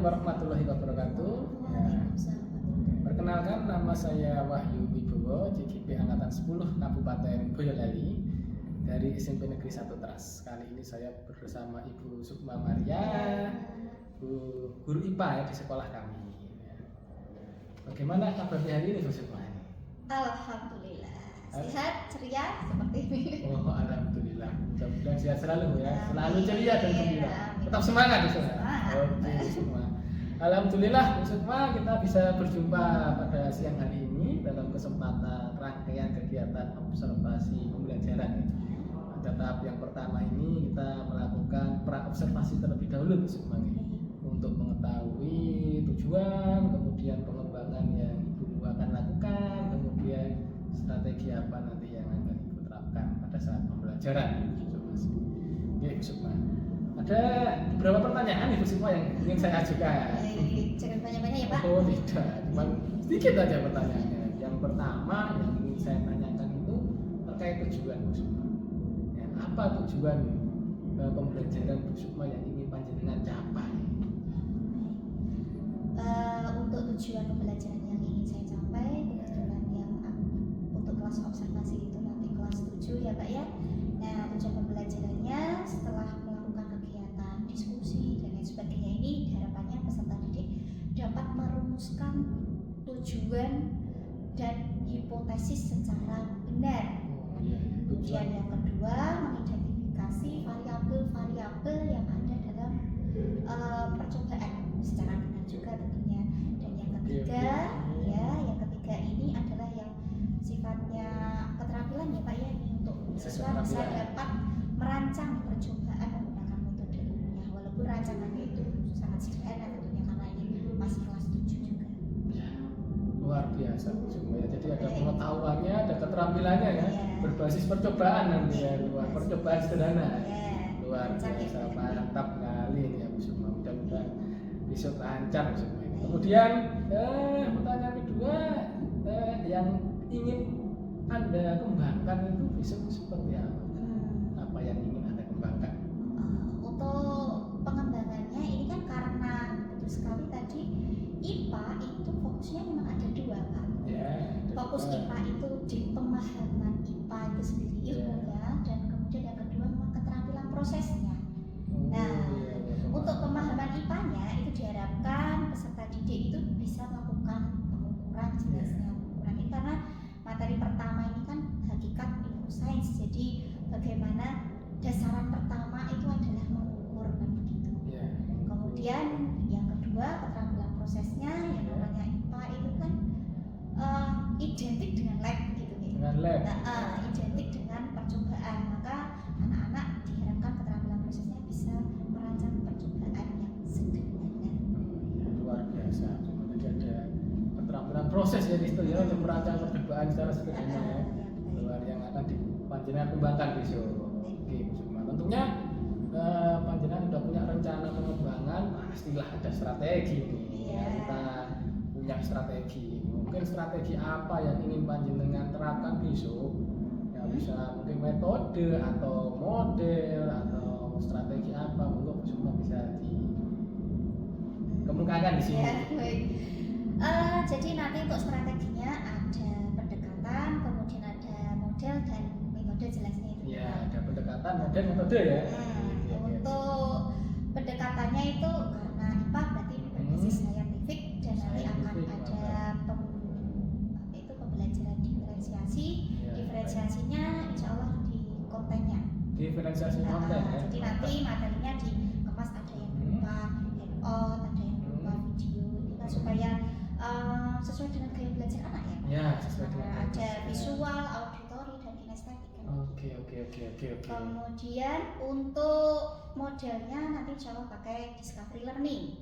warahmatullahi wabarakatuh. Perkenalkan, nama saya Wahyu Wibowo, CGP Angkatan 10 Kabupaten Boyolali dari SMP Negeri 1 Teras. Kali ini saya bersama Ibu Sukma Maria, guru IPA di sekolah kami. Bagaimana kabarnya hari ini, Bu Sukma? Alhamdulillah, sehat, ceria seperti ini. Oh, alhamdulillah. Mudah-mudahan sehat selalu ya, selalu ceria dan gembira. Tetap semangat, Bu Sukma. Oke, Bu Sukma. Alhamdulillah, Bu Sukma, kita bisa berjumpa pada siang hari ini dalam kesempatan rangkaian kegiatan observasi pembelajaran. Pada tahap yang pertama ini kita melakukan pra-observasi terlebih dahulu, Bu Sukma, untuk mengetahui tujuan, kemudian pengembangan yang Ibu akan lakukan, kemudian strategi apa nanti yang akan Ibu terapkan pada saat pembelajaran. Oke, Bu Sukma. Ada beberapa pertanyaan Ibu Sukma yang ingin saya ajukan. Jangan banyak-banyak ya Pak. Oh tidak, cuma sedikit aja pertanyaannya. Yang pertama yang ingin saya tanyakan itu terkait tujuan Bu Sukma. Ya, apa tujuan pembelajaran Bu Sukma yang ingin panjenengan capai? Untuk tujuan pembelajaran yang ingin saya capai, kebetulan yang untuk kelas observasi itu nanti kelas 7 ya Pak ya. Nah, tujuan pembelajarannya setelah melakukan kegiatan diskusi dan lain sebagainya ini harapannya peserta didik dapat merumuskan tujuan dan hipotesis secara benar. Kemudian yang kedua, mengidentifikasi variabel-variabel yang ada dalam percobaan secara benar juga tentunya. Dan yang ketiga, yang ketiga ini adalah yang sifatnya keterampilan ya Pak ya, ini untuk siswa bisa dapat merancang percobaan menggunakan metode ilmiah, walaupun rancangannya itu sangat sederhana tentunya karena ini masih kelas 7 juga. Ya, luar biasa Bu Sukma ya. Jadi ada pengetahuannya, ada keterampilannya ya, berbasis percobaan nanti ya, percobaan sederhana. Luar biasa, mantap kali ini ya Bu Sukma. Mudah-mudahan besok lancar Bu Sukma. Kemudian pertanyaan kedua, yang ingin Anda kembangkan itu besok seperti apa? Apa yang ingin Anda kembangkan? Untuk pengembangannya ini kan karena betul sekali tadi IPA itu fokusnya memang ada dua Pak. Fokus IPA itu di pemahaman IPA itu sendiri ilmunya, dan kemudian yang kedua memang keterampilan prosesnya. Nah, untuk pemahaman IPA-nya itu diharapkan peserta didik itu bisa melakukan pengukuran jelasnya pengukuran ini karena materi pertama ini kan hakikat ilmu sains, jadi bagaimana dasaran pertama itu adalah mengukur kan begitu. Kemudian yang kedua keterampilan prosesnya yang namanya IPA itu kan identik dengan lab gitu. Dengan lab. Identik dengan percobaan, maka anak-anak diharapkan keterampilan prosesnya bisa merancang percobaan yang sederhana. Luar biasa. Jadi ada keterampilan proses ya di situ ya untuk merancang percobaan secara sederhana ya. Luar yang akan panjenengan kembangkan besok. Oke, Bu Sukma. Tentunya panjenengan sudah punya rencana pengembangan, pastilah ada strategi nih. Kita punya strategi. Mungkin strategi apa yang ingin panjenengan terapkan besok? Ya bisa mungkin metode atau model atau strategi apa, monggo Bu Sukma bisa dikemukakan di sini. Baik. Jadi nanti untuk strateginya ada pendekatan, kemudian ada model dan metode jelasnya itu. Ya, ada pendekatan, model, metode ya. Untuk pendekatannya itu karena IPA berarti berbasis saintifik dan nanti akan ada pembelajaran diferensiasi. Diferensiasinya insya Allah di kontennya. Diferensiasi konten ya. Jadi nanti materinya dikemas ada yang berupa handout, ada yang berupa video, kita supaya sesuai dengan gaya belajar anak ya. Ya, sesuai dengan ada visual, auditory dan kinestetik kan. Oke. Kemudian untuk modelnya nanti insya Allah pakai discovery learning.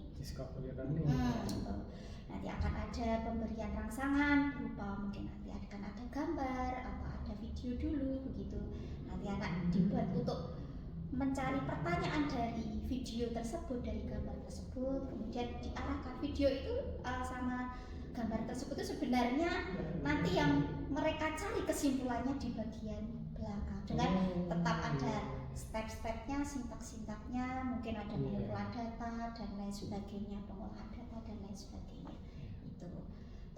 Nanti akan ada pemberian rangsangan berupa mungkin nanti akan ada gambar atau ada video dulu begitu. Nanti anak dibuat untuk mencari pertanyaan dari video tersebut, dari gambar tersebut, kemudian diarahkan video itu sama gambar tersebut itu sebenarnya nanti yang mereka cari kesimpulannya di bagian belakang dengan tetap ada step-stepnya, sintak-sintaknya, mungkin ada pengumpulan data dan lain sebagainya, pengolahan data dan lain sebagainya itu.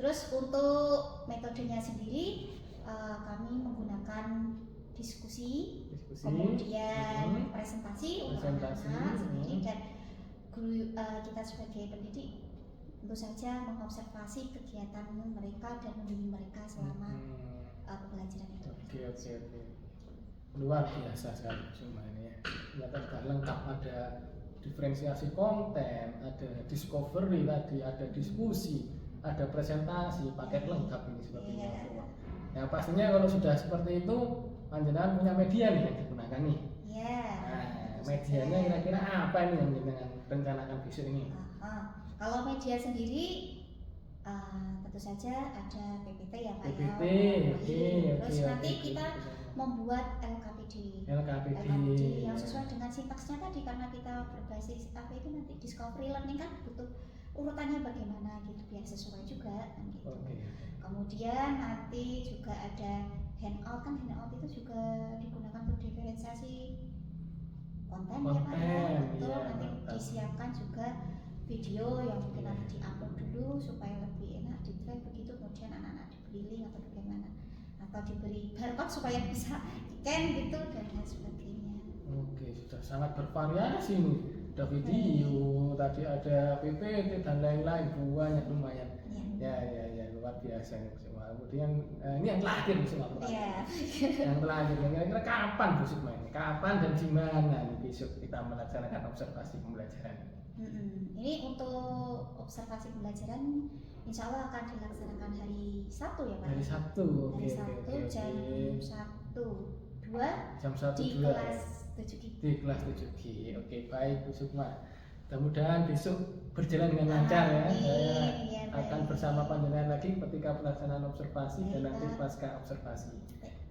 Terus untuk metodenya sendiri kami menggunakan diskusi. Kemudian presentasi untuk anak-anak sendiri, dan guru kita sebagai pendidik tentu saja mengobservasi kegiatan mereka dan membimbing mereka selama pembelajaran itu. Oke. Luar biasa sekali semua ini ya. Ternyata sudah lengkap, ada diferensiasi konten, ada discovery tadi, ada diskusi, ada presentasi, paket lengkap ini sepertinya. Nah pastinya kalau sudah seperti itu, panjenengan punya media nih yang digunakan nih. Nah, medianya kira-kira apa nih yang panjenengan rencanakan besok ini? Kalau media sendiri tentu saja ada PPT ya Pak. PPT, Terus nanti kita membuat LKPD yang sesuai dengan sintaksnya tadi, karena kita berbasis apa itu nanti discovery learning kan butuh urutannya bagaimana gitu biar sesuai juga kan gitu. Kemudian nanti juga ada handout, kan handout itu juga digunakan untuk diferensiasi konten ya Pak ya. Betul, nanti disiapkan juga video yang mungkin nanti diupload dulu supaya lebih enak di drive begitu, kemudian anak-anak diberi link atau bagaimana, atau diberi barcode supaya bisa scan gitu dan lain sebagainya. Oke, sudah sangat bervariasi nih. Ada video, tadi ada PPT dan lain-lain, banyak lumayan. Ya, luar biasa nih semua. Kemudian ini yang terakhir semua. Yang terakhir, kira-kira kapan Bu Sukma ini? Kapan dan di mana nih besok kita melaksanakan observasi pembelajaran? Ini untuk observasi pembelajaran insya Allah akan dilaksanakan hari Sabtu ya Pak? Hari Sabtu, hari Sabtu jam 1.2 di 2 kelas 7G. Di kelas 7G. Oke, baik Bu Sukma. Mudah-mudahan besok berjalan dengan lancar ya. Saya akan bersama panjenengan lagi ketika pelaksanaan observasi dan nanti pasca observasi.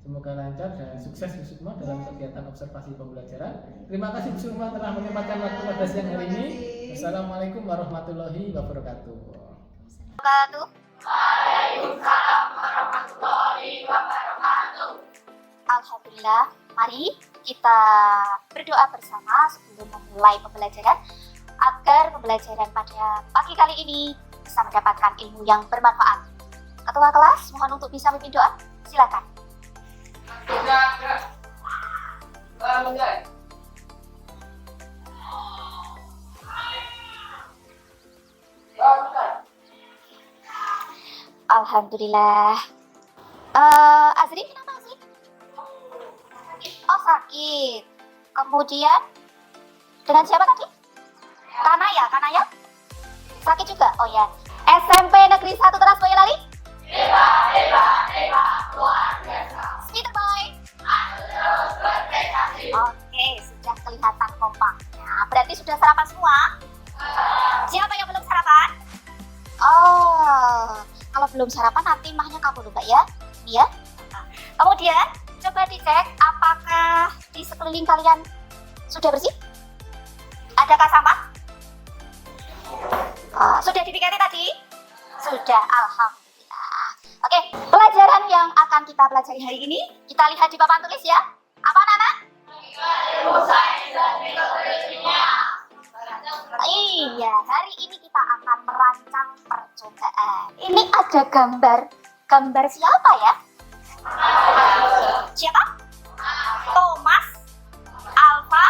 Semoga lancar dan sukses Bu Sukma dalam kegiatan observasi pembelajaran. Terima kasih Bu Sukma telah menyempatkan waktu pada siang hari ini. Assalamualaikum warahmatullahi wabarakatuh. Waalaikumsalam warahmatullahi wabarakatuh. Alhamdulillah, mari kita berdoa bersama sebelum memulai pembelajaran agar pembelajaran pada pagi kali ini bisa mendapatkan ilmu yang bermanfaat. Ketua kelas mohon untuk bisa memimpin doa. Silakan. Alhamdulillah. Azri kenapa Azri? Oh sakit. Kemudian dengan siapa tadi? Kanaya? Sakit juga? Oh ya. SMP Negeri 1 Teras Boyolali? Hebat, luar biasa. Speeder boy. Terus berprestasi. Oke, sudah kelihatan kompaknya. Berarti sudah sarapan semua? Siapa yang belum sarapan? Oh, kalau belum sarapan nanti mahnya kamu lupa ya. Iya. Kemudian coba dicek apakah di sekeliling kalian sudah bersih? Adakah sampah? Sudah dipikirkan tadi? Sudah, alhamdulillah. Oke, pelajaran yang akan kita pelajari hari ini kita lihat di papan tulis ya. Apa anak-anak? Iya, hari ini kita akan merancang percobaan. Ini ada gambar siapa ya? Siapa? Thomas Alva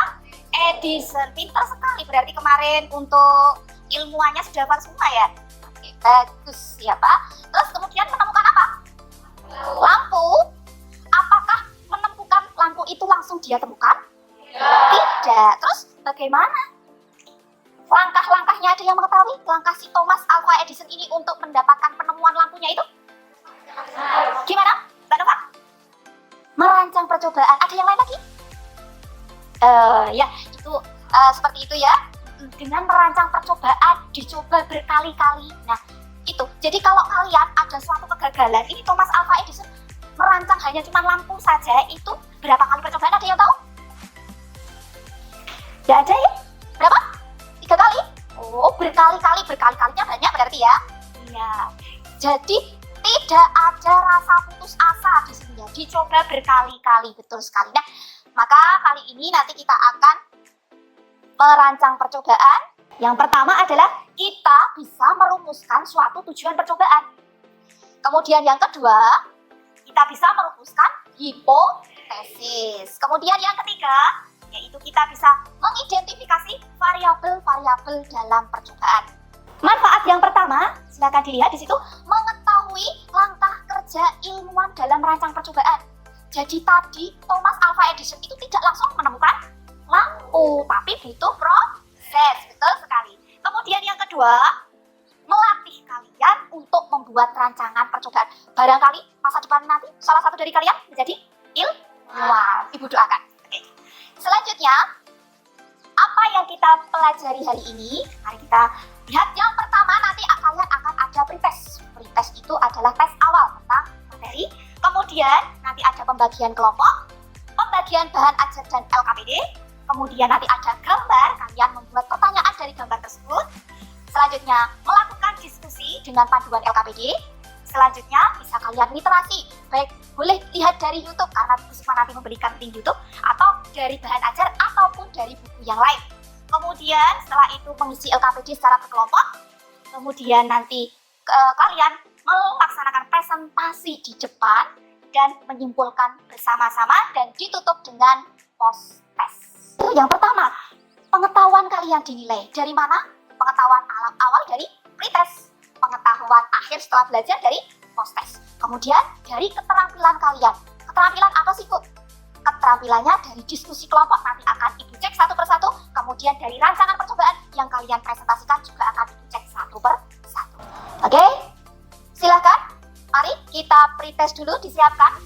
Edison. Pintar sekali, berarti kemarin untuk ilmuannya sudah hafal semua ya. Oke, bagus ya Pak. Terus kemudian menemukan apa? Lampu. Apakah menemukan lampu itu langsung dia temukan? Tidak. Terus bagaimana? Langkah-langkahnya ada yang mengetahui? Langkah si Thomas Alva Edison ini untuk mendapatkan penemuan lampunya itu? Gimana, Mbak Nova? Merancang percobaan. Ada yang lain lagi? Ya, itu seperti itu ya. Dengan merancang percobaan, dicoba berkali-kali. Nah, itu. Jadi kalau kalian ada suatu kegagalan, ini Thomas Alva Edison merancang hanya cuma lampu saja, itu berapa kali percobaan? Ada yang tahu? Tidak ada ya? Berapa? 3 kali? Oh, berkali-kali. Berkali-kalinya banyak berarti ya? Iya. Jadi tidak ada rasa putus asa di sini ya. Dicoba berkali-kali, betul sekali. Nah, maka kali ini nanti kita akan merancang percobaan. Yang pertama adalah kita bisa merumuskan suatu tujuan percobaan. Kemudian yang kedua, kita bisa merumuskan hipotesis. Kemudian yang ketiga, yaitu kita bisa mengidentifikasi variabel-variabel dalam percobaan. Manfaat yang pertama, silakan dilihat di situ, mengetahui langkah kerja ilmuwan dalam merancang percobaan. Jadi tadi Thomas Alva Edison itu tidak langsung menemukan lampu, tapi butuh proses, betul sekali. Kemudian yang kedua, melatih kalian untuk membuat rancangan percobaan. Barangkali masa depan nanti salah satu dari kalian menjadi ilmuwan. Ibu doakan. Oke. Selanjutnya, apa yang kita pelajari hari ini? Mari kita lihat. Yang pertama, nanti kalian akan ada pretest. Pretest itu adalah tes awal tentang materi. Kemudian nanti ada pembagian kelompok, pembagian bahan ajar dan LKPD. Kemudian nanti ada gambar, kalian membuat pertanyaan dari gambar tersebut. Selanjutnya, melakukan diskusi dengan panduan LKPD. Selanjutnya, bisa kalian literasi. Baik, boleh lihat dari YouTube karena Bu Sukma nanti memberikan link YouTube, atau dari bahan ajar ataupun dari buku yang lain. Kemudian setelah itu mengisi LKPD secara berkelompok. Kemudian nanti kalian melaksanakan presentasi di depan dan menyimpulkan bersama-sama dan ditutup dengan post test. Itu yang pertama, pengetahuan kalian dinilai dari mana? Pengetahuan awal dari pretest, pengetahuan akhir setelah belajar dari post test. Kemudian dari keterampilan kalian. Keterampilan apa sih, Bu? Keterampilannya dari diskusi kelompok nanti akan Ibu cek satu persatu. Kemudian dari rancangan percobaan yang kalian presentasikan juga akan Ibu cek satu persatu. Oke? Silakan. Mari kita pretest dulu, disiapkan.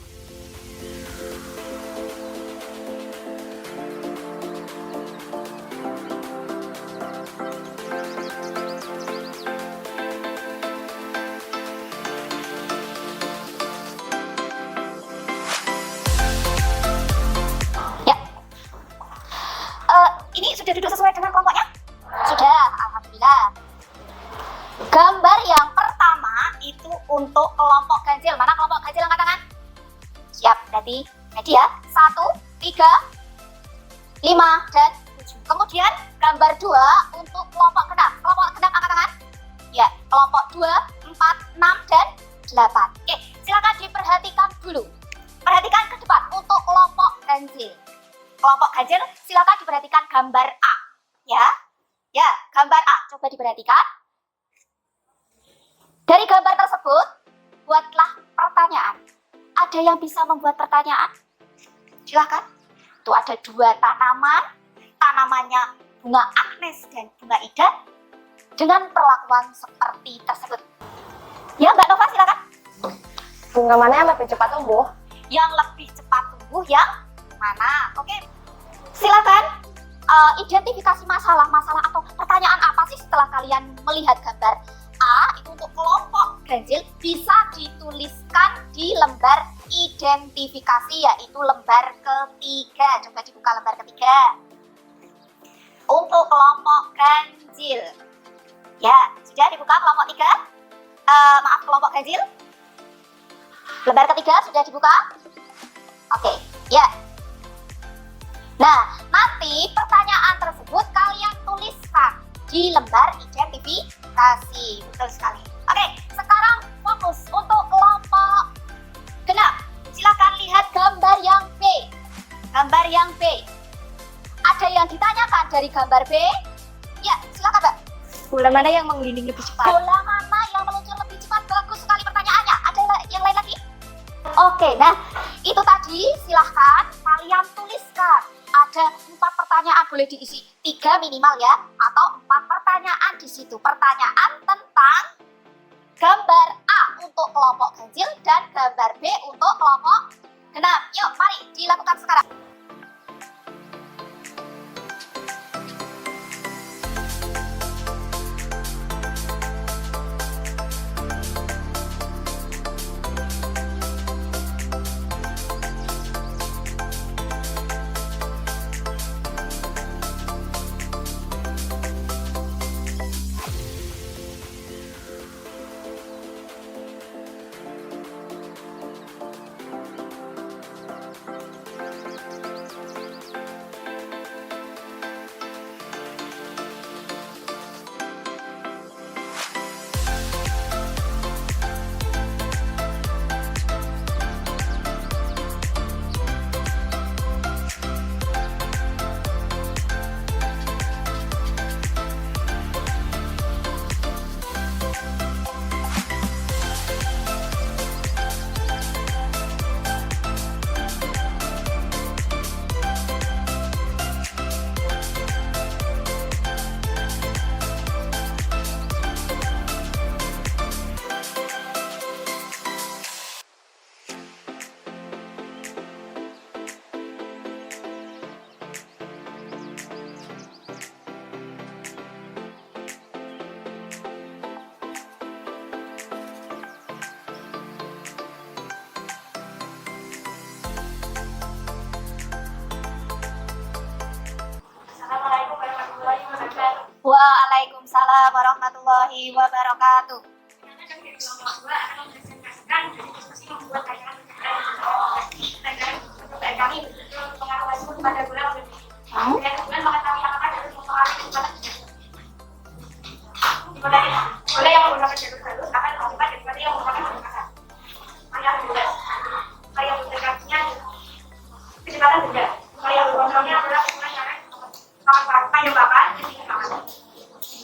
Ini sudah duduk sesuai dengan kelompoknya? Sudah, alhamdulillah. Gambar yang pertama itu untuk kelompok ganjil. Mana kelompok ganjil angkat tangan? Siap, berarti ready ya? 1, 3, 5, dan 7. Kemudian gambar 2 untuk kelompok genap. Kelompok genap angkat tangan? Ya, kelompok 2, 4, 6, dan 8. Oke, silakan diperhatikan dulu. Perhatikan ke depan untuk kelompok ganjil. Kelompok ganjil, silakan diperhatikan gambar A. Ya, gambar A. Coba diperhatikan. Dari gambar tersebut, buatlah pertanyaan. Ada yang bisa membuat pertanyaan? Silakan. Tuh ada 2 tanaman. Tanamannya bunga Agnes dan bunga Ida dengan perlakuan seperti tersebut. Ya, Mbak Nova silakan. Bunga mana yang lebih cepat tumbuh? Yang lebih cepat tumbuh yang mana? Oke. Silakan identifikasi masalah atau pertanyaan apa sih setelah kalian melihat gambar A. Itu untuk kelompok ganjil bisa dituliskan di lembar identifikasi, yaitu lembar ketiga. Coba dibuka lembar ketiga. Untuk kelompok ganjil. Ya, sudah dibuka kelompok 3. Kelompok ganjil. Lembar ketiga sudah dibuka. Oke, ya. Nah, nanti pertanyaan tersebut kalian tuliskan di lembar identifikasi. Betul sekali. Oke, sekarang fokus untuk kelompok genap. Silakan lihat gambar yang B. Gambar yang B. Ada yang ditanyakan dari gambar B? Ya, silakan, Mbak. Bola mana yang menggelinding lebih cepat? Bola mana yang meluncur lebih cepat? Bagus sekali pertanyaannya. Ada yang lain lagi? Oke, nah itu tadi silahkan kalian tuliskan. Ada 4 pertanyaan, boleh diisi 3 minimal ya, atau 4 pertanyaan di situ. Pertanyaan tentang gambar A untuk kelompok ganjil dan gambar B untuk kelompok genap. Yuk, mari dilakukan sekarang. wabarakatuh. Boleh yang menggunakan jalur halus akan terlibat daripada yang menggunakan jalur kasar. Yang berdekatnya kecepatan beda. Yang berkontrolnya adalah menggunakan cara penyebabkan ketinggalan.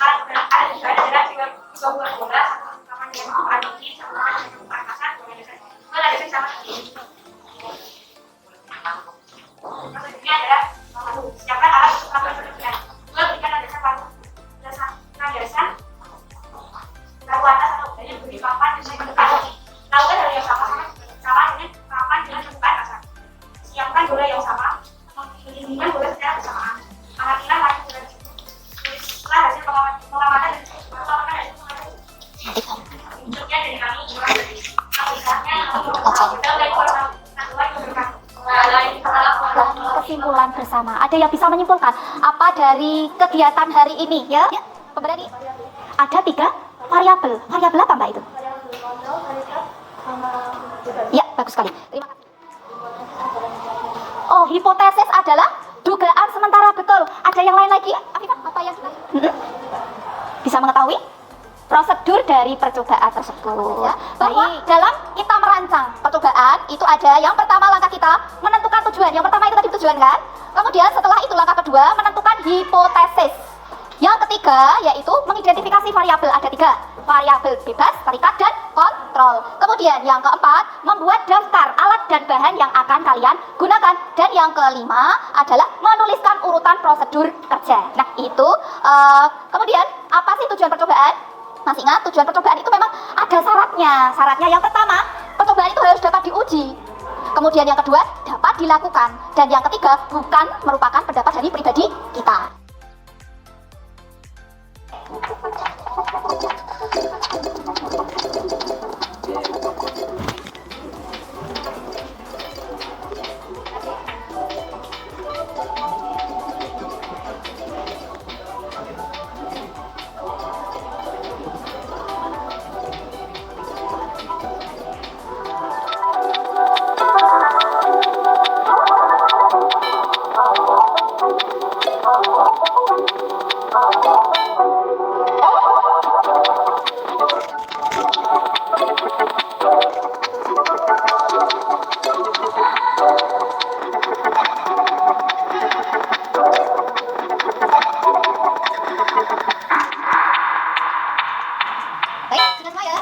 Ada juga adalah dengan sebuah bola sama yang mengadopsi sama yang kasar boleh ada sama seperti maksudnya adalah siapkan alat untuk melakukan pekerjaan. Berikan landasan baru, landasan lalu atas atau banyak beri papan dengan permukaan. Lakukan hal yang sama dengan papan dengan permukaan kasar. Siapkan bola yang sama, mengirimkan bola secara bersamaan. Amatilah lagi bola tersebut. Tulislah hasil pengamatan dan pengamatan hasil pengamatan. Bentuknya dari kami mulai dari misalnya kesimpulan bersama. Ada yang bisa menyimpulkan apa dari kegiatan hari ini ya? Pemberani. Ada 3 variabel. Variabel apa Mbak itu? Ya, bagus sekali. Terima kasih. Oh, hipotesis adalah dugaan sementara, betul. Ada yang lain lagi? Afifah, apa yang sudah? Bisa mengetahui prosedur dari percobaan tersebut ya. Bahwa dalam kita merancang percobaan itu ada yang pertama langkah kita menentukan tujuan. Yang pertama itu tadi tujuan kan? Kemudian setelah itu langkah kedua menentukan hipotesis. Yang ketiga yaitu mengidentifikasi variabel. Ada 3 variabel: bebas, terikat, dan kontrol. Kemudian yang keempat membuat daftar alat dan bahan yang akan kalian gunakan. Dan yang kelima adalah menuliskan urutan prosedur kerja. Nah itu kemudian apa sih tujuan percobaan? Masih ingat tujuan percobaan itu memang ada syaratnya. Syaratnya yang pertama, percobaan itu harus dapat diuji. Kemudian yang kedua, dapat dilakukan. Dan yang ketiga, bukan merupakan pendapat dari pribadi kita. Baik, sudah semua ya?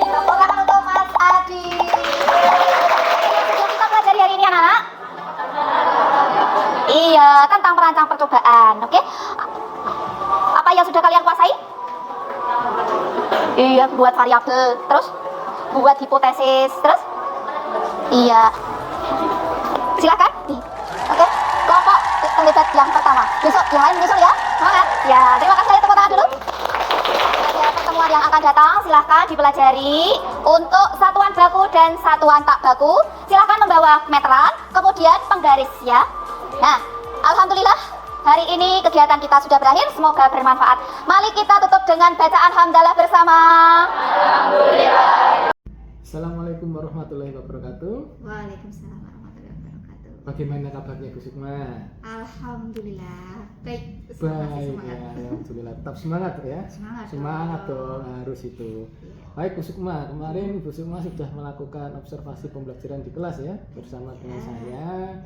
Tepuk untuk Mas Adi. Yang kita pelajari hari ini anak-anak? Iya, tentang merancang percobaan, oke? Apa yang sudah kalian kuasai? Iya, buat variabel, terus buat hipotesis, terus iya. Silakan. Nih. Oke. Kelompok terlibat yang pertama. Besok yang lain menyusul ya. Semangat. Ya, terima kasih. Tepuk tangan dulu. Pada pertemuan yang akan datang silahkan dipelajari untuk satuan baku dan satuan tak baku. Silahkan membawa meteran, kemudian penggaris ya. Nah, alhamdulillah hari ini kegiatan kita sudah berakhir, semoga bermanfaat. Mari kita tutup dengan bacaan hamdalah bersama. Alhamdulillah. Assalamualaikum warahmatullahi wabarakatuh. Waalaikumsalam warahmatullahi wabarakatuh. Bagaimana kabarnya Bu Sukma? Alhamdulillah. Baik, Baik semangat. ya, alhamdulillah. Tetap semangat ya. Semangat dong, harus itu. Baik Bu Sukma, kemarin Bu Sukma sudah melakukan observasi pembelajaran di kelas ya bersama dengan saya.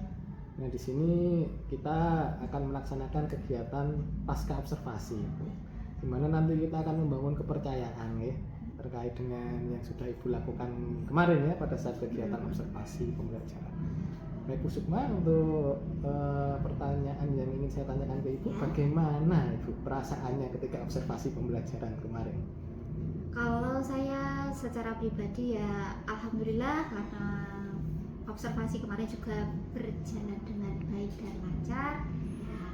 Nah di sini kita akan melaksanakan kegiatan pasca observasi, di mana nanti kita akan membangun kepercayaan ya terkait dengan yang sudah Ibu lakukan kemarin ya pada saat kegiatan observasi pembelajaran. Baik Bu Sukma, untuk pertanyaan yang ingin saya tanyakan ke Ibu, bagaimana Ibu perasaannya ketika observasi pembelajaran kemarin? Kalau saya secara pribadi ya alhamdulillah, karena observasi kemarin juga berjalan dengan baik dan lancar. Ya,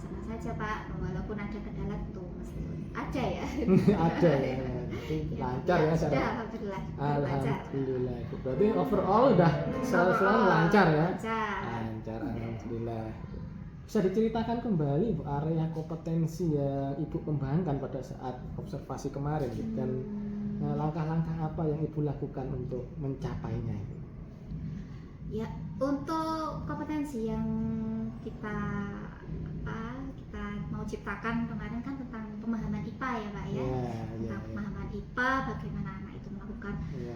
sama saja Pak, walaupun ada kendala tuh mesti ada ya. Ada ya. Jadi lancar ya sudah cara. alhamdulillah. Alhamdulillah. Berarti overall udah selalu lancar ya. Lancar. Lancar, alhamdulillah. Bisa diceritakan kembali Bu, area kompetensi yang Ibu kembangkan pada saat observasi kemarin gitu, dan langkah-langkah apa yang Ibu lakukan untuk mencapainya itu? Ya, untuk kompetensi yang kita mau ciptakan kemarin kan tentang pemahaman IPA ya Pak ya. Tentang pemahaman IPA, bagaimana anak itu melakukan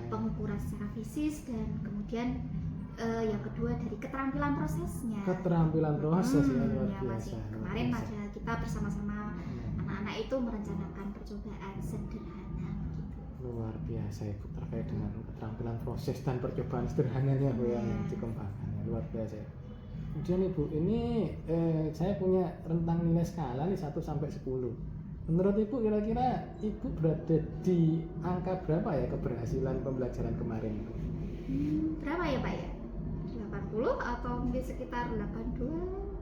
pengukuran secara fisis, dan kemudian yang kedua dari keterampilan prosesnya. Keterampilan proses ya, luar ya, biasa. Kemarin pada kita bersama-sama anak-anak itu merencanakan percobaan sederhana gitu. Luar biasa Ibu, terkait dengan keterampilan proses dan percobaan sederhananya Bu yang dikembangkan ya, luar biasa. Kemudian Ibu, ini saya punya rentang nilai skala nih 1 sampai 10. Menurut Ibu kira-kira Ibu berada di angka berapa ya keberhasilan pembelajaran kemarin itu? Berapa ya Pak ya? 80 atau mungkin sekitar 82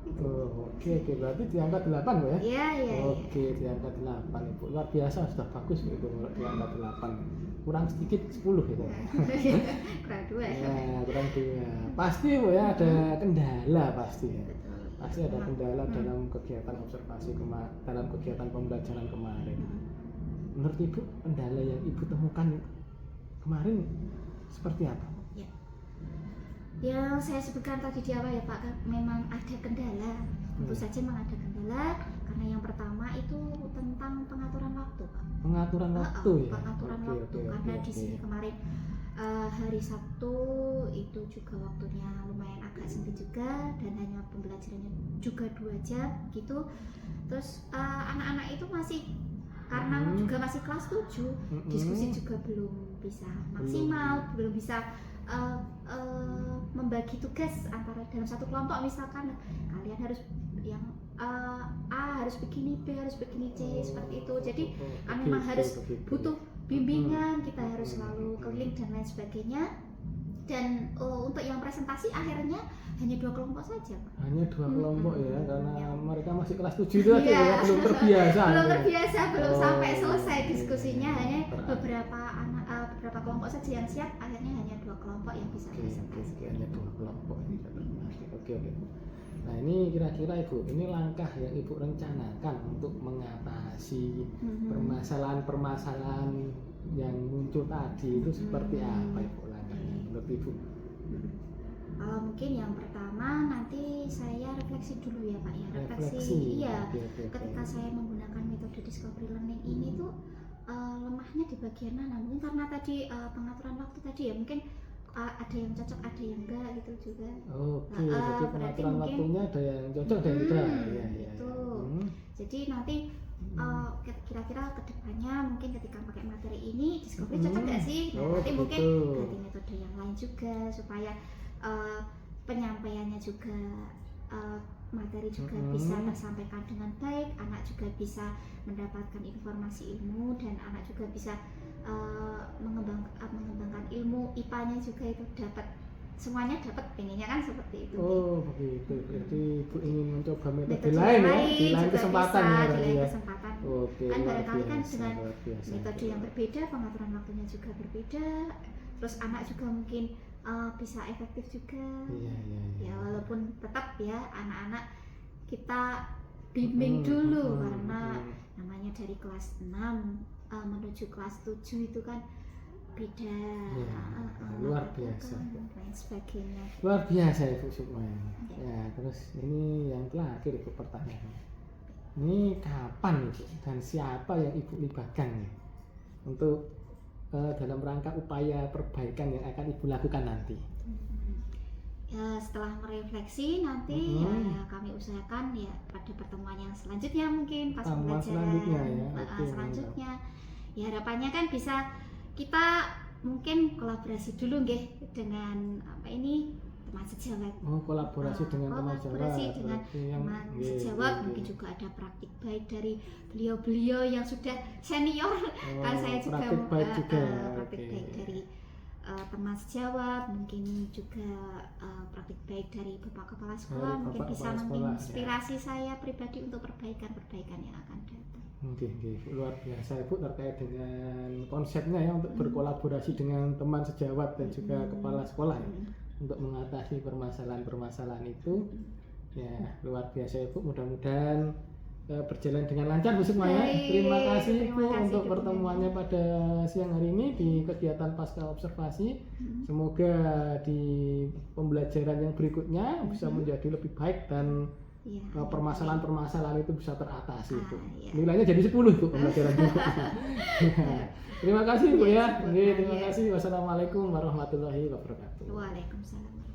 gitu. Oh, oke, berarti di angka 8 Bu ya? Iya. Oke, di angka 8 Ibu. Luar biasa, sudah bagus Bu itu di angka 8. Kurang sedikit 10 gitu. Kurang 2 ya. Ya, kurang 2. Pasti Bu ya ada kendala pasti ya. Betul. Pasti ada kendala dalam kegiatan observasi dalam kegiatan pembelajaran kemarin. Menurut Ibu, kendala yang Ibu temukan kemarin seperti apa? Yang saya sebutkan tadi di awal ya Pak, kan memang ada kendala. Tentu saja memang ada kendala, karena yang pertama itu tentang pengaturan waktu Pak. Pengaturan waktu ya? Pengaturan waktu, karena di sini kemarin hari Sabtu itu juga waktunya lumayan agak sempit juga, dan hanya pembelajarannya juga 2 jam gitu. Terus anak-anak itu masih, karena juga masih kelas 7, diskusi juga belum bisa maksimal, belum bisa membagi tugas antara dalam satu kelompok. Misalkan kalian harus yang A harus begini, B harus begini, C seperti itu. Jadi kami memang harus butuh bimbingan, kita harus selalu keliling dan lain sebagainya. Dan untuk yang presentasi akhirnya hanya 2 kelompok saja Pak. Hanya 2 kelompok ya, karena mereka masih kelas 7 itu aja ya, belum terbiasa. Belum sampai selesai diskusinya, hanya beberapa kelompok saja yang siap. Akhirnya hanya 2 kelompok yang bisa presentasi. Hanya 2 kelompok ini. Oke. Nah ini kira-kira Ibu, ini langkah yang Ibu rencanakan untuk mengatasi permasalahan-permasalahan yang muncul tadi itu seperti apa Ibu langkahnya menurut Ibu? Mungkin yang pertama nanti saya refleksi dulu ya Pak ya. Refleksi. Iya. Ketika saya menggunakan metode discovery learning ini tuh lemahnya di bagian mana? Mungkin karena tadi pengaturan waktu tadi ya, mungkin ada yang cocok, ada yang enggak gitu juga. Oke, jadi pengaturan waktunya ada yang cocok, ada yang enggak. Iya. Gitu. Jadi nanti kira-kira kedepannya mungkin ketika pakai materi ini discovery cocok nggak sih? Nah, nanti mungkin ganti metode yang lain juga supaya penyampaiannya juga materi juga bisa tersampaikan dengan baik, anak juga bisa mendapatkan informasi ilmu, dan anak juga bisa mengembangkan ilmu IPA-nya juga itu dapat, semuanya dapat, pengennya kan seperti itu. Oh begitu, jadi Ibu ingin mencoba metode lain ya, di lain kesempatan ya tadi ya. Oke, kan barangkali kan dengan metode yang berbeda, pengaturan waktunya juga berbeda, terus anak juga mungkin bisa efektif juga. Iya. Ya walaupun tetap ya anak-anak kita bimbing dulu, karena namanya dari kelas 6 menuju kelas 7 itu kan beda. Luar biasa. Lain sebagainya. Luar biasa Ibu Sukma. Ya, terus ini yang terakhir Ibu pertanyaan. Ini kapan Ibu dan siapa yang Ibu libatkan nih untuk dalam rangka upaya perbaikan yang akan Ibu lakukan nanti? Ya, setelah merefleksi nanti ya kami usahakan ya pada pertemuan yang selanjutnya, mungkin pas pembelajaran selanjutnya ya harapannya kan bisa kita mungkin kolaborasi dulu nggih dengan teman sejawat. Kolaborasi dengan teman sejawat. Dengan teman sejawat, mungkin juga ada praktik baik dari beliau-beliau yang sudah senior. Kan saya juga praktik baik dari teman sejawat, mungkin juga praktik baik dari Bapak Kepala Sekolah, Dari mungkin Bapak bisa Kepala Sekolah, menginspirasi saya pribadi untuk perbaikan-perbaikan yang akan datang. Oke, luar biasa Ibu terkait dengan konsepnya ya untuk berkolaborasi dengan teman sejawat dan juga kepala sekolah ya, untuk mengatasi permasalahan-permasalahan itu. Ya, luar biasa Ibu, mudah-mudahan berjalan dengan lancar Bu Sukma ya. Baik, Terima kasih terima Bu kasih untuk dukungannya. pertemuannya pada siang hari ini di kegiatan pasca observasi. Semoga di pembelajaran yang berikutnya bisa menjadi lebih baik dan Ya, permasalahan-permasalahan itu bisa teratasi Bu. iya. Nilainya jadi 10 Bu pembelajaran Bu. Terima kasih Bu ya. Iya, Oke, terima iya. kasih. Wassalamualaikum warahmatullahi wabarakatuh. Waalaikumsalam.